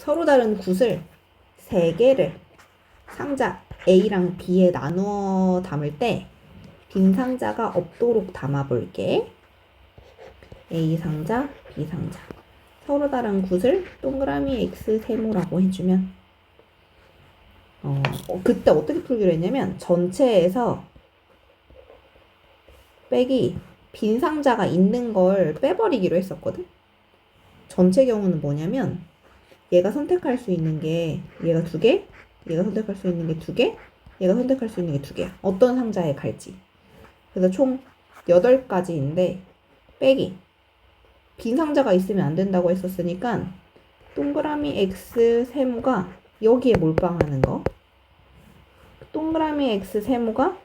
서로 다른 굿을 3개를 상자 A랑 B에 나누어 담을 때 빈 상자가 없도록 담아볼게. A 상자, B 상자. 서로 다른 굿을 동그라미 X 세모라고 해주면 그때 어떻게 풀기로 했냐면 전체에서 빼기 빈 상자가 있는 걸 빼버리기로 했었거든. 전체 경우는 뭐냐면 얘가 선택할 수 있는 게 얘가 2개, 얘가 선택할 수 있는 게 2개, 얘가 선택할 수 있는 게 2개. 어떤 상자에 갈지. 그래서 총 8가지인데 빼기 빈 상자가 있으면 안 된다고 했었으니까 동그라미 X 세모가 여기에 몰빵하는 거, 동그라미 X 세모가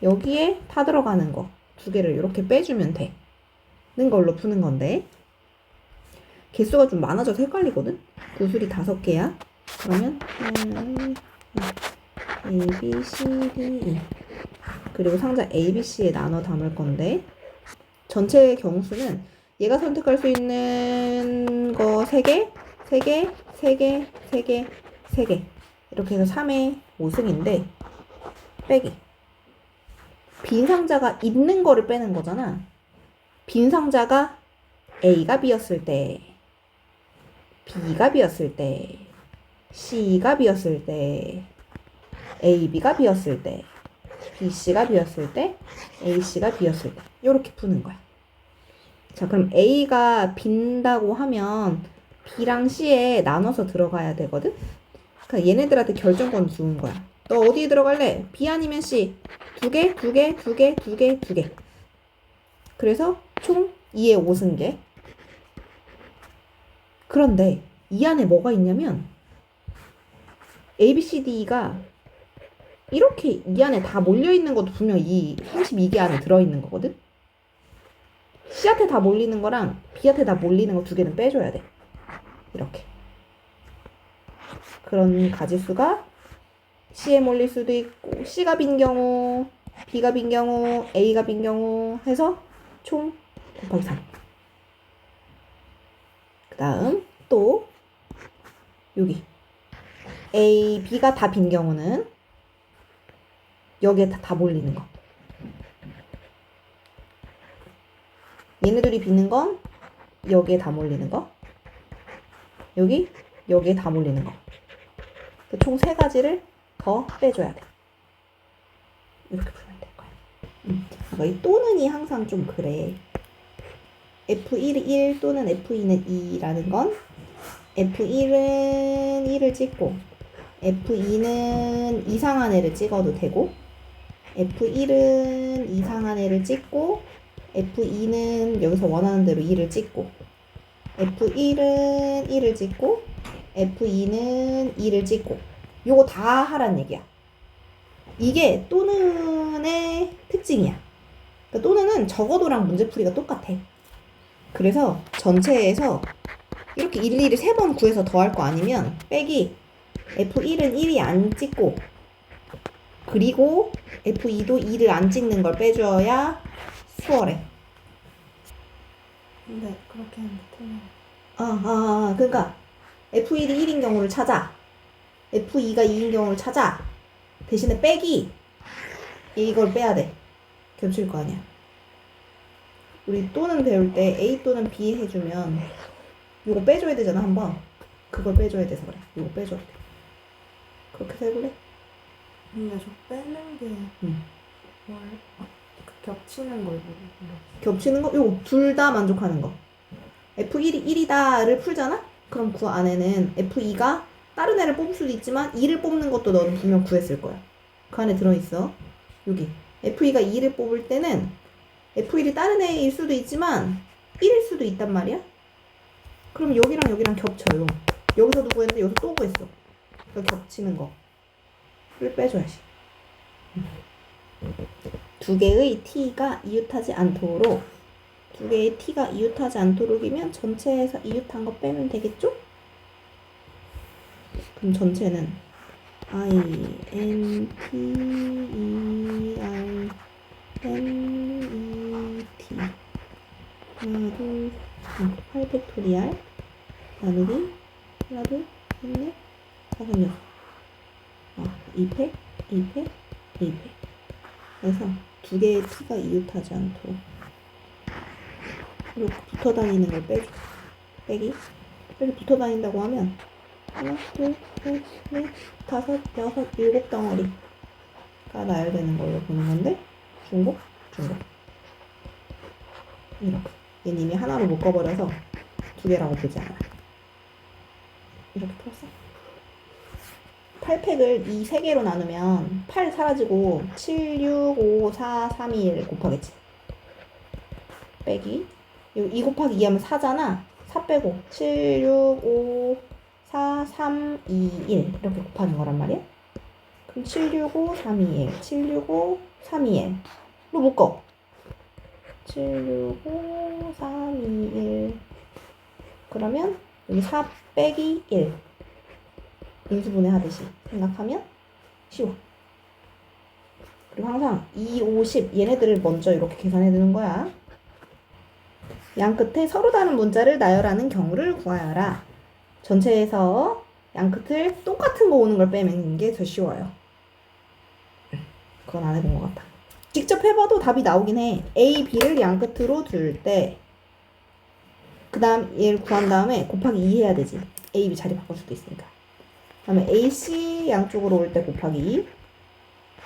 여기에 타 들어가는 거 2개를 이렇게 빼주면 되는 걸로 푸는 건데 개수가 좀 많아져서 헷갈리거든? 구슬이 5개야. 그러면 A, B, C, D, E 그리고 상자 A, B, C에 나눠 담을 건데 전체 경수는 얘가 선택할 수 있는 거 3개, 3개, 3개, 3개, 3개 이렇게 해서 3의 5승인데 빼기 빈 상자가 있는 거를 빼는 거잖아. 빈 상자가 A가 B였을 때, B가 B였을 때, C가 B였을 때, AB가 B였을 때, BC가 B였을 때, AC가 B였을 때 이렇게 푸는 거야. 자, 그럼 A가 빈다고 하면 B랑 C에 나눠서 들어가야 되거든? 그러니까 얘네들한테 결정권 주는 거야. 너 어디에 들어갈래? B 아니면 C? 2개, 2개, 2개, 2개, 2개. 그래서 총 2의 5승계. 그런데 이 안에 뭐가 있냐면 A, B, C, D가 이렇게 이 안에 다 몰려있는 것도 분명 이 32개 안에 들어있는 거거든? C한테 다 몰리는 거랑 B한테 다 몰리는 거 2개는 빼줘야 돼. 이렇게. 그런 가지수가 C에 몰릴 수도 있고 C가 빈 경우, B가 빈 경우, A가 빈 경우 해서 총 곱하기 3. 그 다음 또 여기 A, B가 다 빈 경우는 여기에 다 몰리는 거. 얘네들이 비는 건 여기에 다 몰리는 거. 여기에 다 몰리는 거. 총 3가지를 더 빼줘야 돼. 이렇게 풀면 될 거야. 이 또는이 항상 좀 그래. F1은 1 또는 F2는 2라는 건 F1은 1을 찍고 F2는 이상한 애를 찍어도 되고 F1은 이상한 애를 찍고 F2는 여기서 원하는 대로 2를 찍고 F1은 1을 찍고 F2는 2를 찍고 요거 다 하란 얘기야. 이게 또는의 특징이야. 그러니까 또는은 적어도랑 문제풀이가 똑같아. 그래서 전체에서 이렇게 일일이 3번 구해서 더할 거 아니면 빼기 F1은 1이 안 찍고 그리고 F2도 2를 안 찍는 걸 빼줘야 수월해. 근데 그렇게 하는데 틀려. 그러니까 F1이 1인 경우를 찾아. F2가 2인 경우를 찾아. 대신에 빼기 이걸 빼야 돼. 겹칠 거 아니야. 우리 또는 배울 때 A 또는 B 해주면 이거 빼줘야 되잖아 한번. 그걸 빼줘야 돼서 그래. 이거 빼줘야 돼. 그렇게 해서 해볼래? 근데 저 빼는 게 겹치는 걸 모르겠어. 겹치는 거? 요거 둘 다 만족하는 거. F1이 1이다를 풀잖아? 그럼 그 안에는 F2가 다른 애를 뽑을 수도 있지만 2를 뽑는 것도 너는 분명 구했을 거야. 그 안에 들어있어. 여기 F2가 2를 뽑을 때는 F1이 다른 애일 수도 있지만 1일 수도 있단 말이야. 그럼 여기랑 여기랑 겹쳐요. 여기서 누구 했는데 여기서 또 구했어. 그러니까 겹치는 거를 빼줘야지. 2개의 t가 이웃하지 않도록 2개의 t가 이웃하지 않도록이면 전체에서 이웃한 거 빼면 되겠죠? 그럼 전체는 I, N, T, E, I, N, E, T 하나, 둘, 8팩토리알 나누기 하나, 둘, 셋넷 다섯 여섯 2팩 2팩 2팩 그래서 두 개의 t가 이웃하지 않도록 이렇게 붙어 다니는 걸 빼줘. 빼기. 이렇게 붙어 다닌다고 하면 하나, 둘, 셋, 넷, 다섯, 여섯, 일곱 덩어리가 나열되는 걸로 보는 건데 중복. 이렇게. 얘는 이미 하나로 묶어버려서 두 개라고 보지 않아. 이렇게 풀었어. 8팩을 이 세 개로 나누면 8 사라지고 7, 6, 5, 4, 3, 2, 1 곱하겠지. 빼기. 2 곱하기 2 하면 4잖아. 4 빼고 7, 6, 5, 4, 3, 2, 1 이렇게 곱하는 거란 말이야. 그럼 7, 6, 5, 3, 2, 1 7, 6, 5, 3, 2, 1로 묶어. 7, 6, 5, 3, 2, 1 그러면 여기 4 빼기 1 인수분해 하듯이 생각하면 쉬워. 그리고 항상 2, 5, 10 얘네들을 먼저 이렇게 계산해 두는 거야. 양 끝에 서로 다른 문자를 나열하는 경우를 구하여라. 전체에서 양 끝을 똑같은 거 오는 걸 빼면 게 더 쉬워요. 그건 안 해본 것 같다. 직접 해봐도 답이 나오긴 해. A, B를 양 끝으로 둘 때 그 다음 얘를 구한 다음에 곱하기 2 해야 되지. A, B 자리 바꿀 수도 있으니까. 그 다음에 A, C 양쪽으로 올 때 곱하기 2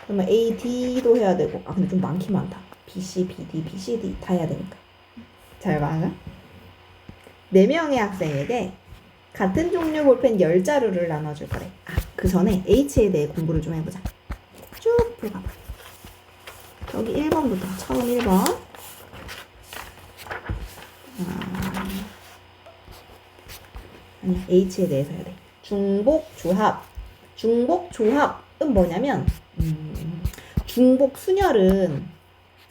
그러면 A, D도 해야 되고 근데 좀 많긴 많다. B, C, B, D, B, C, D 다 해야 되니까. 잘 봐. 4명의 학생에게 같은 종류 볼펜 10자루를 나눠줄 거래. 그 전에 H에 대해 공부를 좀 해보자. 쭉 풀어봐봐. 여기 1번부터 처음 1번. 아니 H에 대해서 해야 돼. 중복조합. 중복조합은 뭐냐면 중복 순열은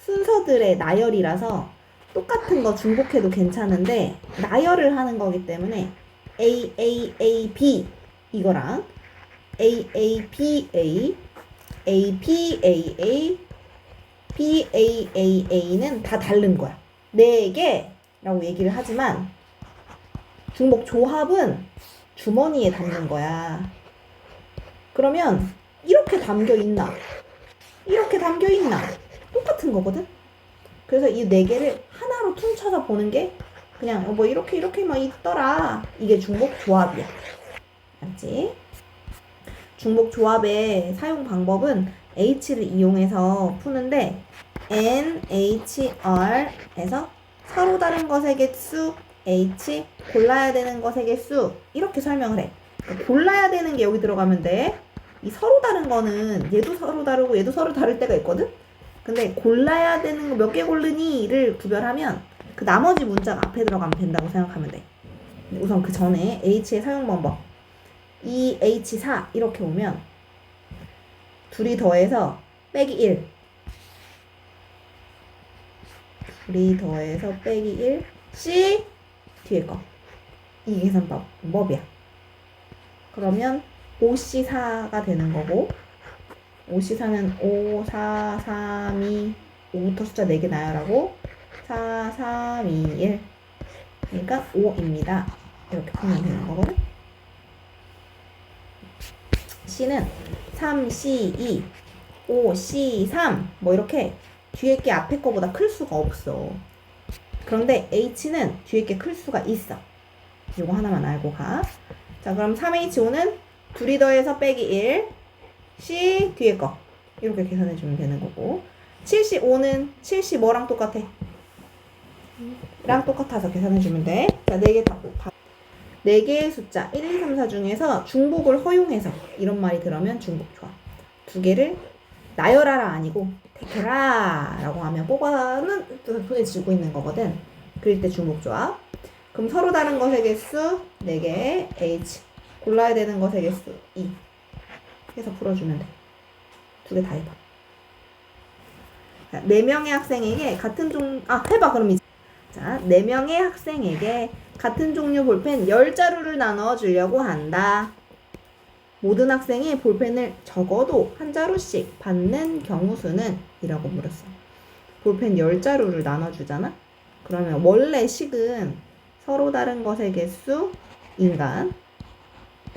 순서들의 나열이라서 똑같은 거 중복해도 괜찮은데 나열을 하는 거기 때문에 A, A, A, B 이거랑 A, A, B, A, A, B, A, A, B, A, A, A는 다 다른 거야. 4개라고 얘기를 하지만 중복 조합은 주머니에 담는 거야. 그러면 이렇게 담겨 있나? 이렇게 담겨 있나? 똑같은 거거든? 그래서 이 4개를 하나로 퉁쳐서 보는 게 그냥 뭐 이렇게만 있더라. 이게 중복 조합이야. 알지? 중복 조합의 사용 방법은 H를 이용해서 푸는데 NHR에서 서로 다른 것의 개수 H 골라야 되는 것의 개수 이렇게 설명을 해. 그러니까 골라야 되는 게 여기 들어가면 돼. 이 서로 다른 거는 얘도 서로 다르고 얘도 서로 다를 때가 있거든. 근데 골라야 되는 거 몇 개 고르니를 구별하면 그 나머지 문자가 앞에 들어가면 된다고 생각하면 돼. 우선 그 전에 H의 사용 방법 2H4 이렇게 오면 둘이 더해서 빼기 1 둘이 더해서 빼기 1 C 뒤에 거 이게 계산법이야. 그러면 5C4가 되는 거고 5C4는 5, 4, 3, 2 5부터 숫자 4개 나열하고 4, 3, 2, 1 그러니까 5입니다. 이렇게 풀면 되는 거거든. C는 3C2 5C3 뭐 이렇게 뒤에 게 앞에 거보다 클 수가 없어. 그런데 H는 뒤에 게 클 수가 있어. 요거 하나만 알고 가. 자 그럼 3H5는 둘이 더해서 빼기 1 C 뒤에 거 이렇게 계산해주면 되는 거고 7C5는 7C 뭐랑 똑같아? 랑 똑같아서 계산해주면 돼. 자 4개 다 4개의 숫자 1, 2, 3, 4 중에서 중복을 허용해서 이런 말이 들어오면 중복조합 2개를 나열하라 아니고 택해라 라고 하면 뽑아는 손에 쥐고 있는 거거든. 그럴 때 중복조합. 그럼 서로 다른 것의 개수 4개 H 골라야 되는 것의 개수 2 해서 풀어주면 돼. 2개 다 해봐. 4명의 학생에게 같은 해봐 그럼 이제. 자 4명의 학생에게 같은 종류 볼펜 10자루를 나눠 주려고 한다. 모든 학생이 볼펜을 적어도 한 자루씩 받는 경우 수는? 이라고 물었어. 볼펜 10자루를 나눠주잖아? 그러면 원래 식은 서로 다른 것의 개수 인간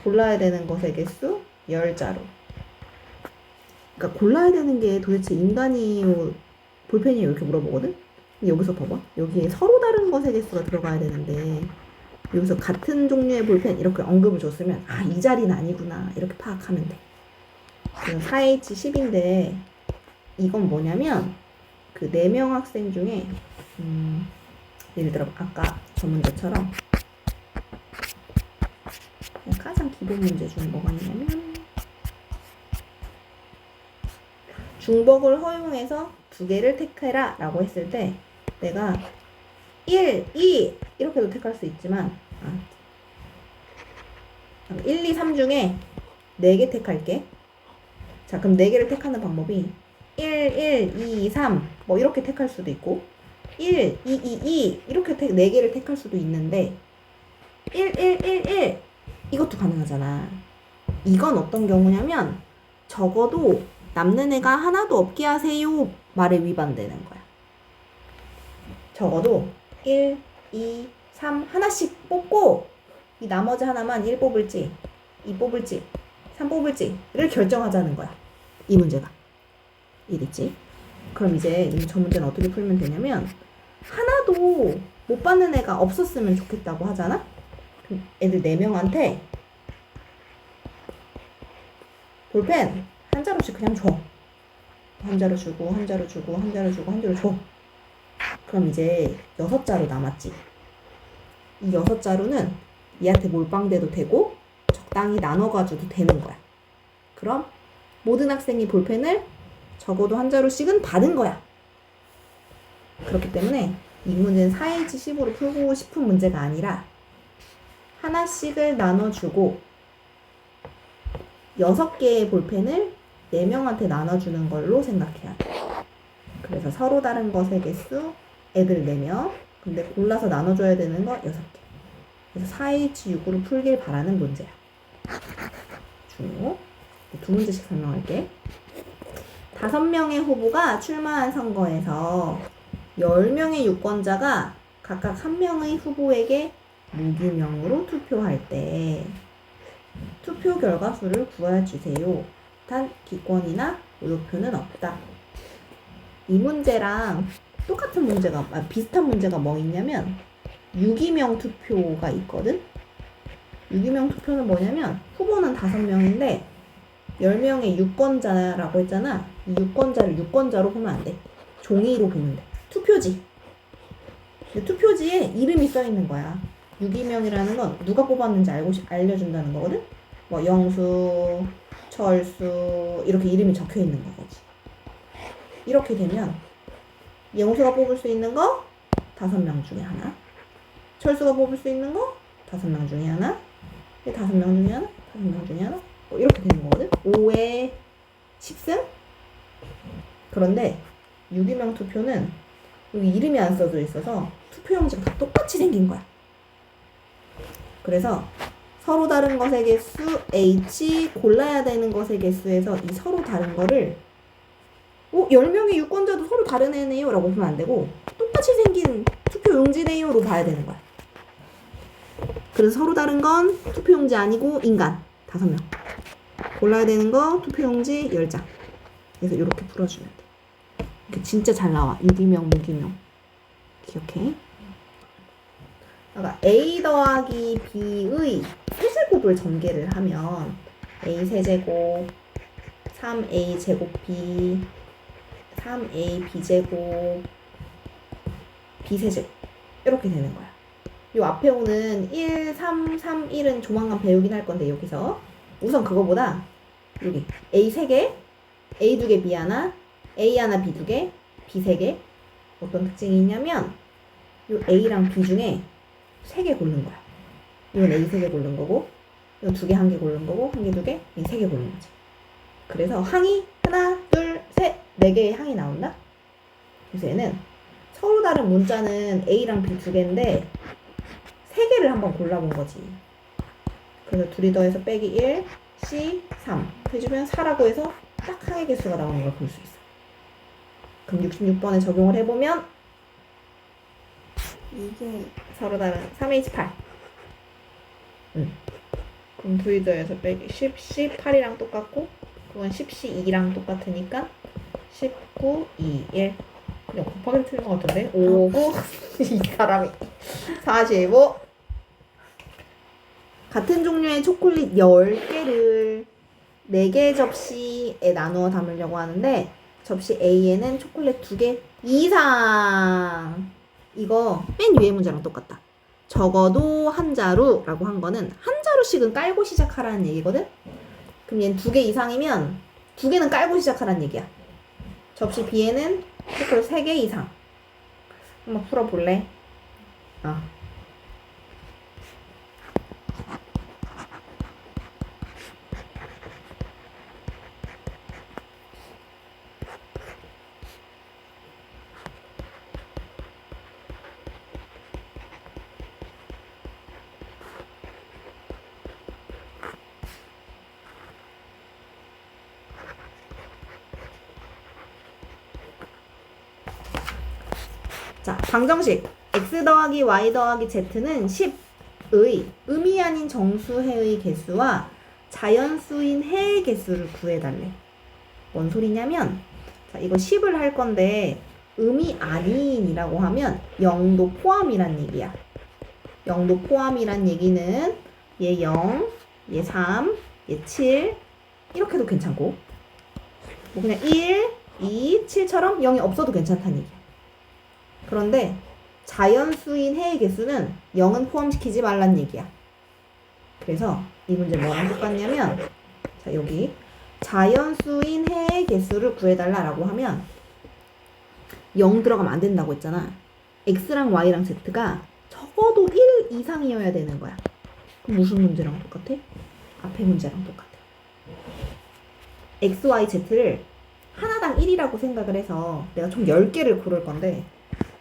골라야 되는 것의 개수 10자로. 그러니까 골라야 되는 게 도대체 인간이요, 볼펜이요 이렇게 물어보거든? 근데 여기서 봐봐. 여기에 서로 다른 것의 개수가 들어가야 되는데 여기서 같은 종류의 볼펜 이렇게 언급을 줬으면 아, 이 자리는 아니구나 이렇게 파악하면 돼. 그래서 4H10인데 이건 뭐냐면 그 4명 학생 중에 예를 들어 아까 저 문제처럼 가장 기본 문제 중에 뭐가 있냐면 중복을 허용해서 2개를 택해라 라고 했을 때 내가 1, 2 이렇게도 택할 수 있지만 1, 2, 3 중에 4개 택할게. 자, 그럼 4개를 택하는 방법이 1, 2, 3 뭐 이렇게 택할 수도 있고 1, 2, 2, 2 이렇게 4개를 택할 수도 있는데 1, 1, 1, 1 이것도 가능하잖아. 이건 어떤 경우냐면 적어도 남는 애가 하나도 없게 하세요 말에 위반되는 거야. 적어도 1, 2, 3 하나씩 뽑고 이 나머지 하나만 1 뽑을지 2 뽑을지 3 뽑을지를 결정하자는 거야. 이 문제가. 이랬지? 그럼 이제 저 문제는 어떻게 풀면 되냐면 하나도 못 받는 애가 없었으면 좋겠다고 하잖아? 그럼 애들 4명한테 볼펜 한 자루씩 그냥 줘. 한 자루 주고 한 자루 주고 한 자루 주고 한 자루 줘. 그럼 이제 6자루 남았지. 이 6자루는 얘한테 몰빵돼도 되고 적당히 나눠가줘도 되는 거야. 그럼 모든 학생이 볼펜을 적어도 한 자루씩은 받은 거야. 그렇기 때문에 이 문제는 4H10으로 풀고 싶은 문제가 아니라 하나씩을 나눠주고 6개의 볼펜을 4명한테 나눠주는 걸로 생각해야 돼. 그래서 서로 다른 것의 개수 애들 4명. 근데 골라서 나눠줘야 되는 거 6개. 그래서 4H6으로 풀길 바라는 문제야. 중요. 2문제씩 설명할게. 5명의 후보가 출마한 선거에서 10명의 유권자가 각각 1명의 후보에게 무기명으로 투표할 때 투표 결과 수를 구해주세요. 단 기권이나 무효표는 없다. 이 문제랑 똑같은 문제가 비슷한 문제가 뭐 있냐면 유기명 투표가 있거든. 유기명 투표는 뭐냐면 후보는 5명인데 10명의 유권자라고 했잖아. 이 유권자를 유권자로 보면 안 돼. 종이로 보면 돼. 투표지. 근데 투표지에 이름이 써 있는 거야. 유기명이라는 건 누가 뽑았는지 알려준다는 거거든. 뭐 영수, 철수 이렇게 이름이 적혀 있는 거지. 이렇게 되면 영수가 뽑을 수 있는 거 5명 중에 하나, 철수가 뽑을 수 있는 거 5명 중에 하나, 5명 중에 하나, 5명 중에 하나 뭐 이렇게 되는 거거든. 5에 10승? 그런데 유기명 투표는 여기 이름이 안 써져 있어서 투표용지가 다 똑같이 생긴 거야. 그래서 서로 다른 것의 개수 H 골라야 되는 것의 개수에서 이 서로 다른 거를 10명의 유권자도 서로 다른 애네요 라고 보면 안 되고 똑같이 생긴 투표용지네요로 봐야 되는 거야. 그래서 서로 다른 건 투표용지 아니고 인간 5명. 골라야 되는 거 투표용지 10장. 그래서 이렇게 풀어주면 돼. 이렇게 진짜 잘 나와. 유기명, 무기명. 기억해. 그러니까 A 더하기 B의 세제곱을 전개를 하면 A 세제곱, 3A 제곱 B, 3A B제곱, B 세제곱 이렇게 되는 거야. 요 앞에 오는 1, 3, 3, 1은 조만간 배우긴 할 건데 여기서 우선 그거보다 여기 A 3개, A 2개, B 하나, A 하나, B 2개, B 3개 어떤 특징이 있냐면 요 A랑 B 중에 3개 고른 거야. 이건 A 3개 고른 거고 이건 2개, 1개 고른 거고 1개, 2개, 이 3개 고른 거지. 그래서 항이 하나, 둘, 셋, 4개의 항이 나온다. 그래서 얘는 서로 다른 문자는 A랑 B 2개인데 3개를 한번 골라본 거지. 그래서 둘이 더해서 빼기 1, C, 3 해주면 4라고 해서 딱 항의 개수가 나오는 걸 볼 수 있어. 그럼 66번에 적용을 해보면 이게 서로 다른 3H8. 그럼 2 더해서 빼기 10, 18이랑 똑같고 그건 10C 2랑 똑같으니까 19, 2, 1 그냥 곱하기 틀린 것 같은데? 5, 9 이 사람이 45 같은 종류의 초콜릿 10개를 4개 접시에 나누어 담으려고 하는데 접시 A에는 초콜릿 2개 이상 이거 맨 위에 문제랑 똑같다. 적어도 한 자루라고 한 거는 한 자루씩은 깔고 시작하라는 얘기거든? 그럼 얘는 2개 이상이면 2개는 깔고 시작하라는 얘기야. 접시 B에는 초콜릿 3개 이상. 한번 풀어볼래? 자, 방정식 x 더하기 y 더하기 z는 10의 음이 아닌 정수해의 개수와 자연수인 해의 개수를 구해달래. 뭔 소리냐면 자, 이거 10을 할 건데 음이 아닌이라고 하면 0도 포함이란 얘기야. 0도 포함이란 얘기는 얘 0, 얘 3, 얘 7 이렇게도 괜찮고 뭐 그냥 1, 2, 7처럼 0이 없어도 괜찮다는 얘기야. 그런데 자연수인 해의 개수는 0은 포함시키지 말란 얘기야. 그래서 이 문제 뭐랑 똑같냐면 자 여기 자연수인 해의 개수를 구해달라라고 하면 0 들어가면 안 된다고 했잖아. x랑 y랑 z가 적어도 1 이상이어야 되는 거야. 그럼 무슨 문제랑 똑같아? 앞에 문제랑 똑같아. x, y, z를 하나당 1이라고 생각을 해서 내가 총 10개를 고를 건데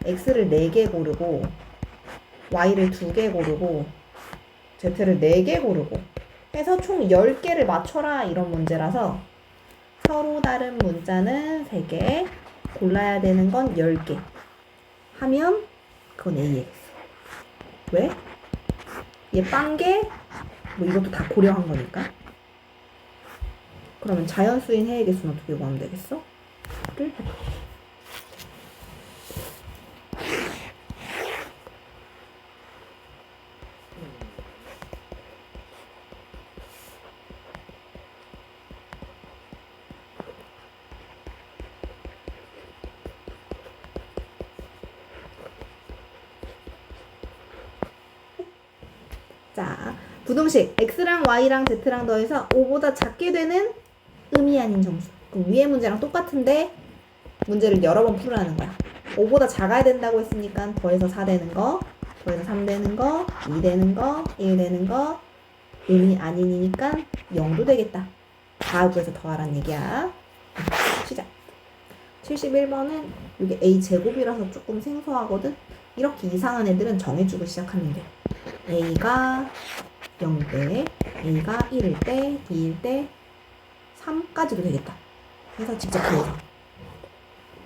x를 4개 고르고 y를 2개 고르고 z를 4개 고르고 해서 총 10개를 맞춰라 이런 문제라서 서로 다른 문자는 3개 골라야 되는 건 10개 하면 그건 AX. 왜? 얘 빵개 뭐 이것도 다 고려한 거니까. 그러면 자연수인 해의 개수는 어떻게 구하면 되겠어? 를 해봐. 자, 부등식 x랑 y랑 z랑 더해서 5보다 작게 되는 음이 아닌 정수. 그럼 위에 문제랑 똑같은데 문제를 여러 번 풀으라는 거야. 5보다 작아야 된다고 했으니까 더해서 4 되는 거, 더해서 3 되는 거, 2 되는 거, 1 되는 거 음이 아닌이니까 0도 되겠다. 다 구해서 더하란 얘기야. 시작. 71번은 이게 a제곱이라서 조금 생소하거든. 이렇게 이상한 애들은 정해주고 시작하면 돼. a가 0대, a가 1일 때, 2일 때, 3까지도 되겠다. 그래서 직접 구해서.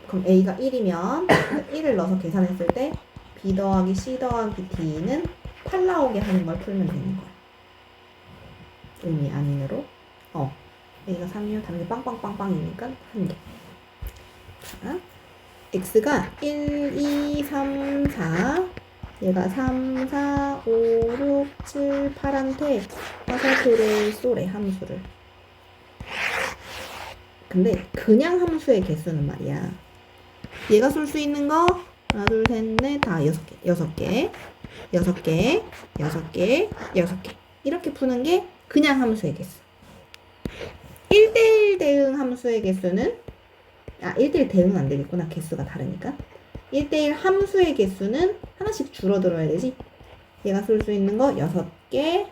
그럼 a가 1이면 1을 넣어서 계산했을 때 b 더하기 c 더하기 d는 8 나오게 하는 걸 풀면 되는 거야. 의미 아닌으로. a가 3이면 다른 게 빵빵빵빵이니까 1개. 자, x가 1, 2, 3, 4 얘가 3, 4, 5, 6, 7, 8한테 화살표를 쏘래, 함수를. 근데 그냥 함수의 개수는 말이야. 얘가 쏠 수 있는 거 하나, 둘, 셋, 넷, 다 6개, 6개, 6개, 6개, 6개 이렇게 푸는 게 그냥 함수의 개수. 1대1 대응 함수의 개수는 1대1 대응은 안 되겠구나. 개수가 다르니까. 1대1 함수의 개수는 하나씩 줄어들어야 되지. 얘가 쏠 수 있는 거 6개,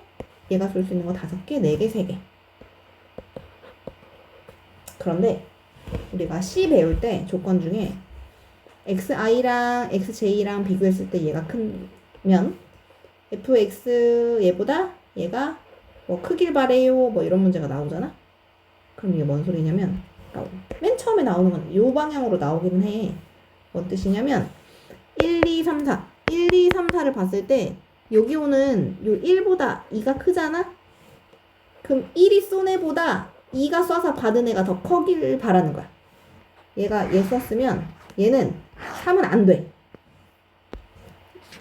얘가 쏠 수 있는 거 5개, 4개, 3개. 그런데 우리가 C 배울 때 조건 중에 XI랑 XJ랑 비교했을 때 얘가 크면 FX 얘보다 얘가 뭐 크길 바래요 뭐 이런 문제가 나오잖아. 그럼 이게 뭔 소리냐면 맨 처음에 나오는 건 이 방향으로 나오기는 해. 뭔 뜻이냐면 1, 2, 3, 4 1, 2, 3, 4를 봤을 때 여기 오는 요 1보다 2가 크잖아? 그럼 1이 쏜 애보다 2가 쏴서 받은 애가 더 커기를 바라는 거야. 얘가 얘 쐈으면 얘는 3은 안 돼.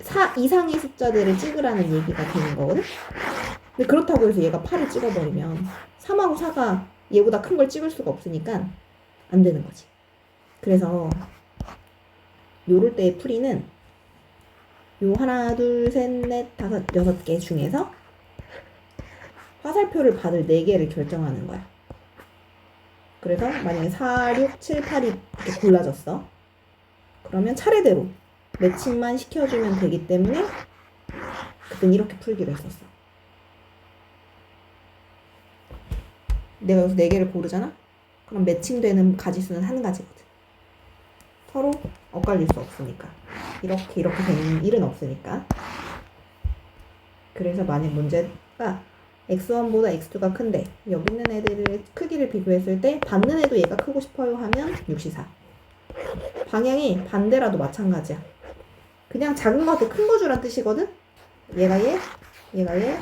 4 이상의 숫자들을 찍으라는 얘기가 되는 거거든? 근데 그렇다고 해서 얘가 8을 찍어버리면 3하고 4가 얘보다 큰 걸 찍을 수가 없으니까 안 되는 거지. 그래서 요럴 때의 풀이는 요 하나, 둘, 셋, 넷, 다섯, 여섯 개 중에서 화살표를 받을 4개를 결정하는 거야. 그래서 만약에 4, 6, 7, 8이 이렇게 골라졌어. 그러면 차례대로 매칭만 시켜주면 되기 때문에 그땐 이렇게 풀기로 했었어. 내가 여기서 4개를 고르잖아? 그럼 매칭되는 가지수는 한 가지거든. 서로 엇갈릴 수 없으니까. 이렇게 되는 일은 없으니까. 그래서 만약 문제가 x1보다 x2가 큰데 여기 있는 애들의 크기를 비교했을 때 받는 애도 얘가 크고 싶어요 하면 64. 방향이 반대라도 마찬가지야. 그냥 작은 거한테 큰 거 주란 뜻이거든? 얘가 얘, 얘가 얘,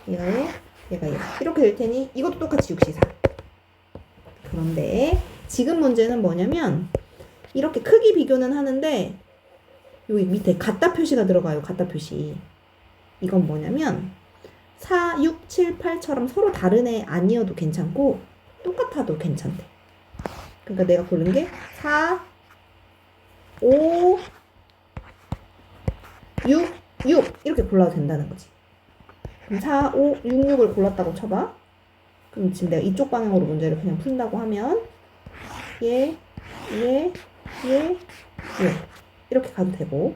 얘가 얘, 얘가 얘. 이렇게 될 테니 이것도 똑같이 64. 그런데 지금 문제는 뭐냐면 이렇게 크기 비교는 하는데 여기 밑에 같다 표시가 들어가요. 같다 표시. 이건 뭐냐면 4, 6, 7, 8처럼 서로 다른 애 아니어도 괜찮고 똑같아도 괜찮대. 그러니까 내가 고른 게 4, 5, 6, 6 이렇게 골라도 된다는 거지. 그럼 4, 5, 6, 6을 골랐다고 쳐봐. 그럼 지금 내가 이쪽 방향으로 문제를 그냥 푼다고 하면 얘, 얘, 얘, 얘 이렇게 가도 되고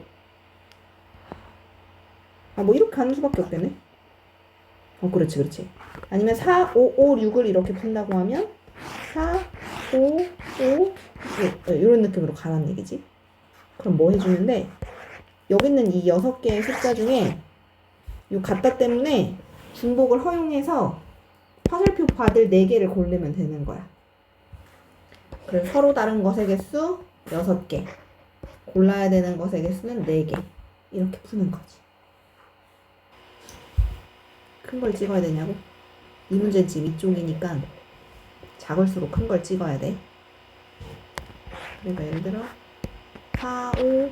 뭐 이렇게 가는 수밖에 없겠네. 그렇지. 아니면 4, 5, 5, 6을 이렇게 푼다고 하면 4, 5, 5, 6 이런 느낌으로 가라는 얘기지. 그럼 뭐 해주는데 여기 있는 이 6개의 숫자 중에 이 같다 때문에 중복을 허용해서 화살표 받을 4개를 고르면 되는 거야. 그래서 서로 다른 것의 개수 6개, 골라야 되는 것의 개수는 4개 이렇게 푸는 거지. 큰 걸 찍어야 되냐고? 이 문제는 지금 이쪽이니까 작을수록 큰 걸 찍어야 돼. 그러니까 예를 들어 4, 5,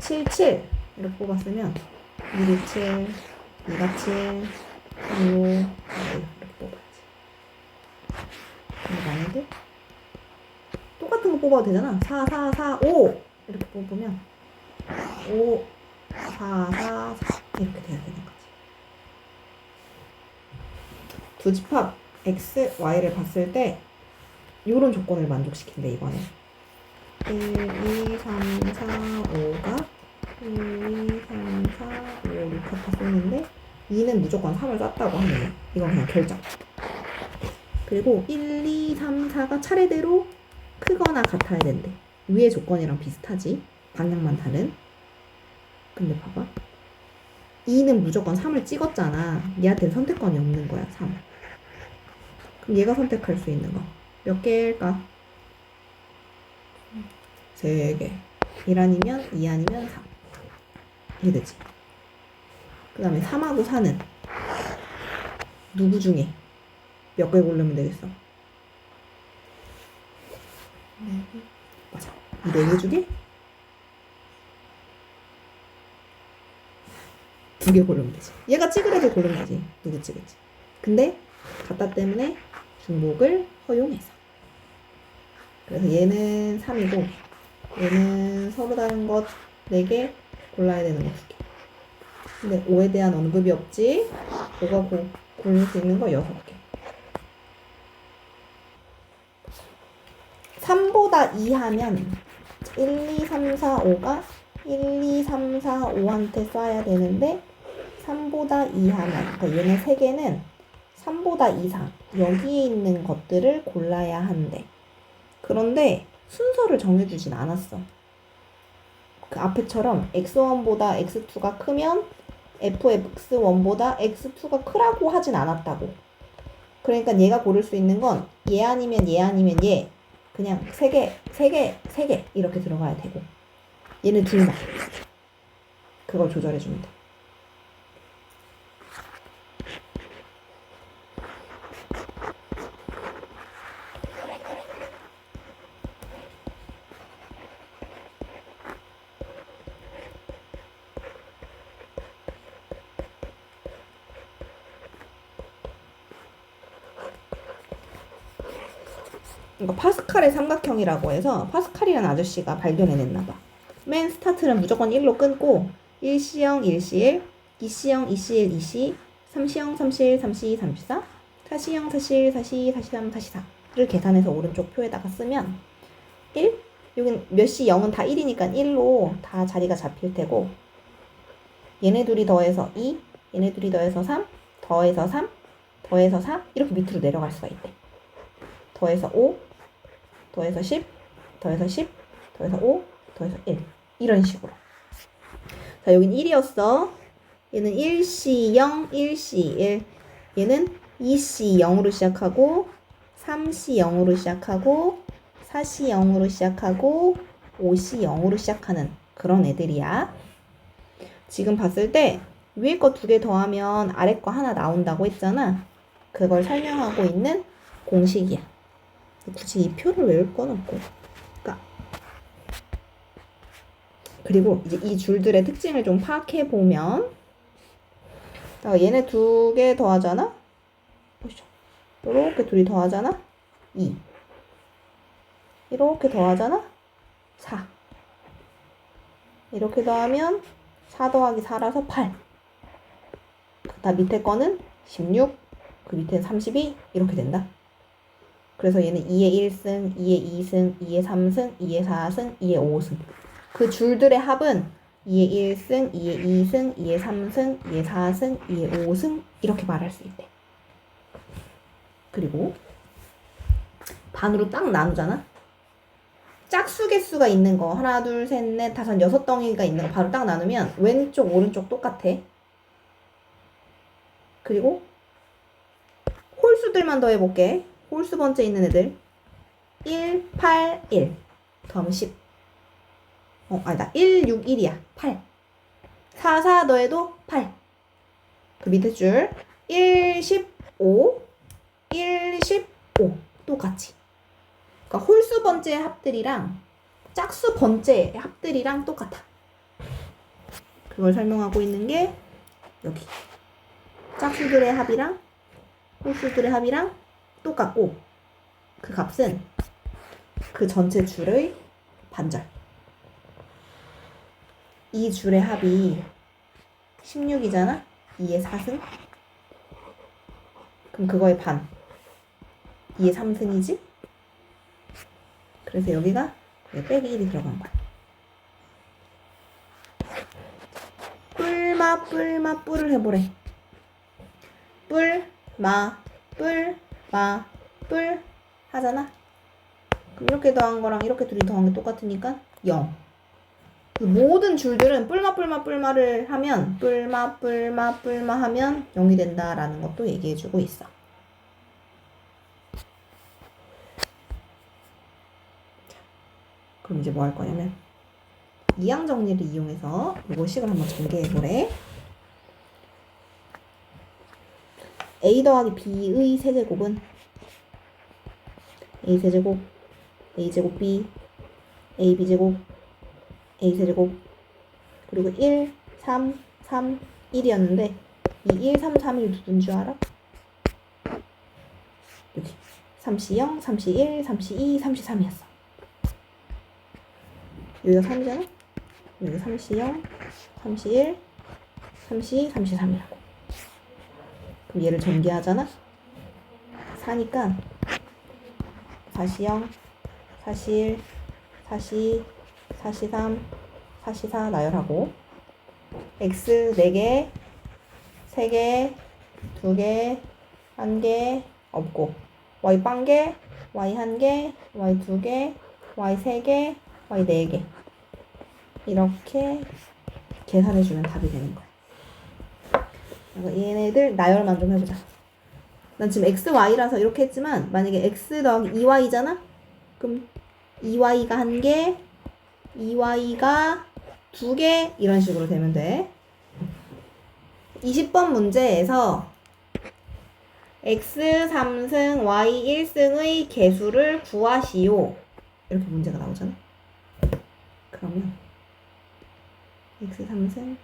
7, 7 이렇게 뽑았으면 1이 7, 2가 7, 3, 5 이렇게 뽑아야지. 근데 만약에 똑같은 거 뽑아도 되잖아. 4, 4, 4, 5 이렇게 뽑으면 5, 4, 4, 4 이렇게 돼야 되는 거지. 두 집합 x, y를 봤을 때 이런 조건을 만족시킨대 이번에. 1, 2, 3, 4, 5가 1, 2, 3, 4, 5, 6 갖다 쏘는데 2는 무조건 3을 쐈다고 하네요. 이건 그냥 결정. 그리고 1, 2, 3, 4가 차례대로 크거나 같아야 된대. 위의 조건이랑 비슷하지. 방향만 다른. 근데 봐봐. 2는 무조건 3을 찍었잖아. 얘한테는 선택권이 없는 거야, 3. 그럼 얘가 선택할 수 있는 거 몇 개일까? 3개. 1 아니면 2 아니면 3. 이게 되지. 그 다음에 3하고 4는 누구 중에 몇 개 고르면 되겠어? 4개. 맞아. 이 4개 중에 2개 고르면 되지. 얘가 찍으래도 고르면 되지. 누구 찍을지. 근데 같다 때문에 중복을 허용해서. 그래서 얘는 3이고 얘는 서로 다른 것 4개 골라야 되는 거 2개. 근데 5에 대한 언급이 없지. 5가 고를 수 있는 거 6개. 3보다 2 하면 1, 2, 3, 4, 5가 1, 2, 3, 4, 5한테 쏴야 되는데 3보다 2 하면 그러니까 얘네 3개는 3보다 이상 여기에 있는 것들을 골라야 한대. 그런데 순서를 정해주진 않았어. 그 앞에처럼 x1보다 x2가 크면 fx1보다 x2가 크라고 하진 않았다고. 그러니까 얘가 고를 수 있는 건 얘 아니면 얘 아니면 얘. 그냥 3개, 3개, 3개 이렇게 들어가야 되고 얘는 둘만. 그걸 조절해주면 돼. 이거 파스칼의 삼각형이라고 해서 파스칼이라는 아저씨가 발견해냈나 봐. 맨 스타트는 무조건 1로 끊고 1C형 1C1, 2C형 2C1 2C, 3C형 3C1 3C 3C4, 4C형 4C1 4C 4C3 4C4를 계산해서 오른쪽 표에다가 쓰면 1, 여긴 몇 C 0은 다 1이니까 1로 다 자리가 잡힐 테고 얘네 둘이 더해서 2, 얘네 둘이 더해서 3, 더해서 3, 더해서 4 이렇게 밑으로 내려갈 수가 있대. 더해서 5, 더해서 10, 더해서 10, 더해서 5, 더해서 1 이런 식으로. 자, 여긴 1이었어. 얘는 1C0, 1C1 얘는 2C0으로 시작하고 3C0으로 시작하고 4C0으로 시작하고 5C0으로 시작하는 그런 애들이야. 지금 봤을 때 위에 거 2개 더하면 아래 거 하나 나온다고 했잖아. 그걸 설명하고 있는 공식이야. 굳이 이 표를 외울 건 없고. 그러니까 그리고 이제 이 줄들의 특징을 좀 파악해 보면 얘네 2개 더하잖아. 보시죠. 이렇게 둘이 더하잖아. 2. 이렇게 더하잖아. 4. 이렇게 더하면 4 더하기 4라서 8. 다 밑에 거는 16. 그 밑에는 32. 이렇게 된다. 그래서 얘는 2의 1승, 2의 2승, 2의 3승, 2의 4승, 2의 5승. 그 줄들의 합은 2의 1승, 2의 2승, 2의 3승, 2의 4승, 2의 5승 이렇게 말할 수 있대. 그리고 반으로 딱 나누잖아. 짝수 개수가 있는 거 하나, 둘, 셋, 넷, 다섯, 6덩이가 있는 거 바로 딱 나누면 왼쪽, 오른쪽 똑같아. 그리고 홀수들만 더해볼게. 홀수 번째 있는 애들 1, 8, 1 더하면 10. 아니다. 1, 6, 1이야. 8. 4, 4 더해도 8. 그 밑에 줄 1, 15, 1, 15 똑같이. 그러니까 홀수 번째 합들이랑 짝수 번째 합들이랑 똑같아. 그걸 설명하고 있는 게 여기. 짝수들의 합이랑 홀수들의 합이랑 똑같고 그 값은 그 전체 줄의 반절. 이 줄의 합이 16이잖아? 2의 4승? 그럼 그거의 반. 2의 3승이지? 그래서 여기가 빼기 1이 들어간 거야. 뿔을 해보래. 뿔 하잖아? 그럼 이렇게 더한 거랑 이렇게 둘이 더한 게 똑같으니까 0. 모든 줄들은 뿔마를 하면 뿔마 하면 0이 된다라는 것도 얘기해주고 있어. 그럼 이제 뭐 할 거냐면 이항 정리를 이용해서 이거 식을 한번 전개해보래. a 더하기 b의 세제곱은 a 세제곱, a 제곱 b, a b제곱, a 세제곱, 그리고 1, 3, 3, 1이었는데 이 1, 3, 3, 1 누군 줄 알아? 여기 3C0, 3C1, 3C2, 3C3이었어. 여기가 3이잖아? 여기 3C0, 3C1, 3C2, 3C3이라고. 그럼 얘를 전개하잖아? 4니까 4C0, 4C1, 4C2, 4C3, 4C4 나열하고 X 4개, 3개, 2개, 1개 없고 Y 빵개, Y 1개, Y 2개, Y 3개, Y 4개 이렇게 계산해주면 답이 되는 거야. 얘네들 나열만 좀 해보자. 난 지금 x, y라서 이렇게 했지만 만약에 x 더하기 2y잖아? 그럼 2y가 1개, 2y가 2개 이런 식으로 되면 돼. 20번 문제에서 x 3승, y 1승의 개수를 구하시오. 이렇게 문제가 나오잖아. 그러면 x 3승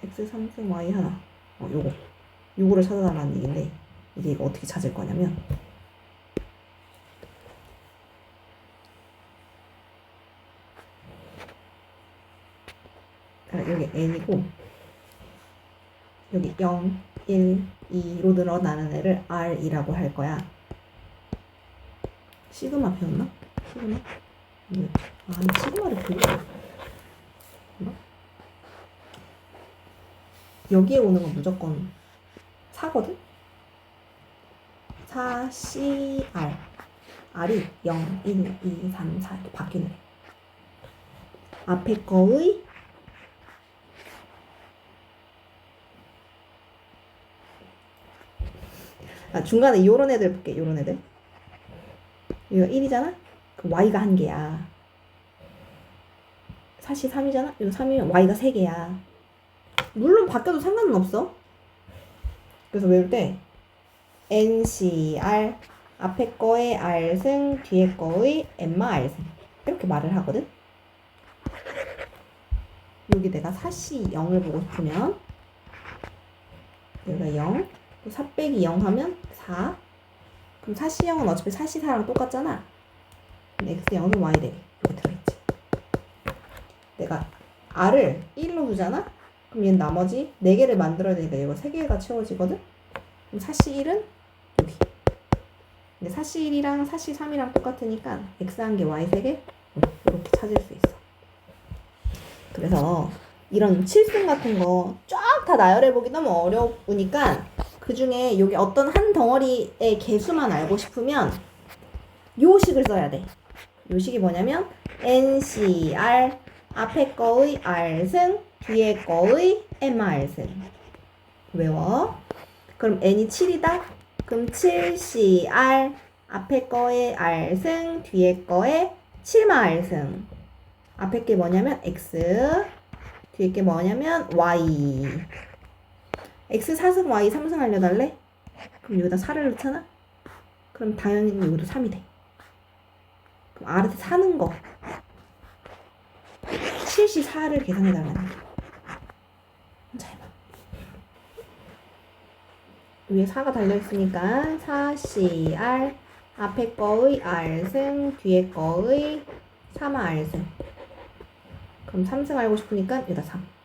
x 3승 y 하나 요거 요거를 찾아달라는 얘기인데 이제 이거 어떻게 찾을 거냐면 여기 n이고 여기 0, 1, 2로 늘어나는 애를 r이라고 할 거야. 시그마 배웠나? 시그마? 근데 시그마를 배우고 여기에 오는 건 무조건 4거든? 4, C, R. R이 0, 1, 2, 3, 4 이렇게 바뀌는 애. 앞에 거의 중간에 요런 애들 볼게. 요런 애들. 이거 1이잖아? 그럼 Y가 1개야. 4시 3이잖아? 이거 3이면 Y가 3개야. 물론 바뀌어도 상관은 없어. 그래서 외울 때 NCR 앞에 거의 R승 뒤에 거의 M마 R승 이렇게 말을 하거든. 여기 내가 4C 0을 보고 싶으면 여기가 0 또 4 빼기 0 하면 4 그럼 4C 0은 어차피 4C 4랑 똑같잖아. 그럼 X 0은 Y 되게 이렇게 들어있지. 내가 R을 1로 두잖아? 그럼 얘는 나머지 4개를 만들어야 되니까 이거 3개가 채워지거든? 그럼 4C 1은 여기. 근데 4C 1이랑 4C 3이랑 똑같으니까 X 1개, Y 3개 이렇게 찾을 수 있어. 그래서 이런 칠승 같은 거 쫙 다 나열해보기 너무 어려우니까 그 중에 여기 어떤 한 덩어리의 개수만 알고 싶으면 요 식을 써야 돼. 요 식이 뭐냐면 NCR 앞에 거의 R승 뒤에 거의 MR승 외워. 그럼 N이 7이다? 그럼 7CR 앞에 거에 R승 뒤에 거에 7마 R승 앞에 게 뭐냐면 X 뒤에 게 뭐냐면 Y X 4승 Y 3승 알려달래? 그럼 여기다 4를 넣잖아? 그럼 당연히 여기도 3이 돼. 그럼 R한테 사는 거 7C4를 계산해달라는 거야. 잘 봐. 위에 4가 달려있으니까 4CR 앞에 거의 R승 뒤에 거의 3마 R승 그럼 3승 알고 싶으니까 여기다 3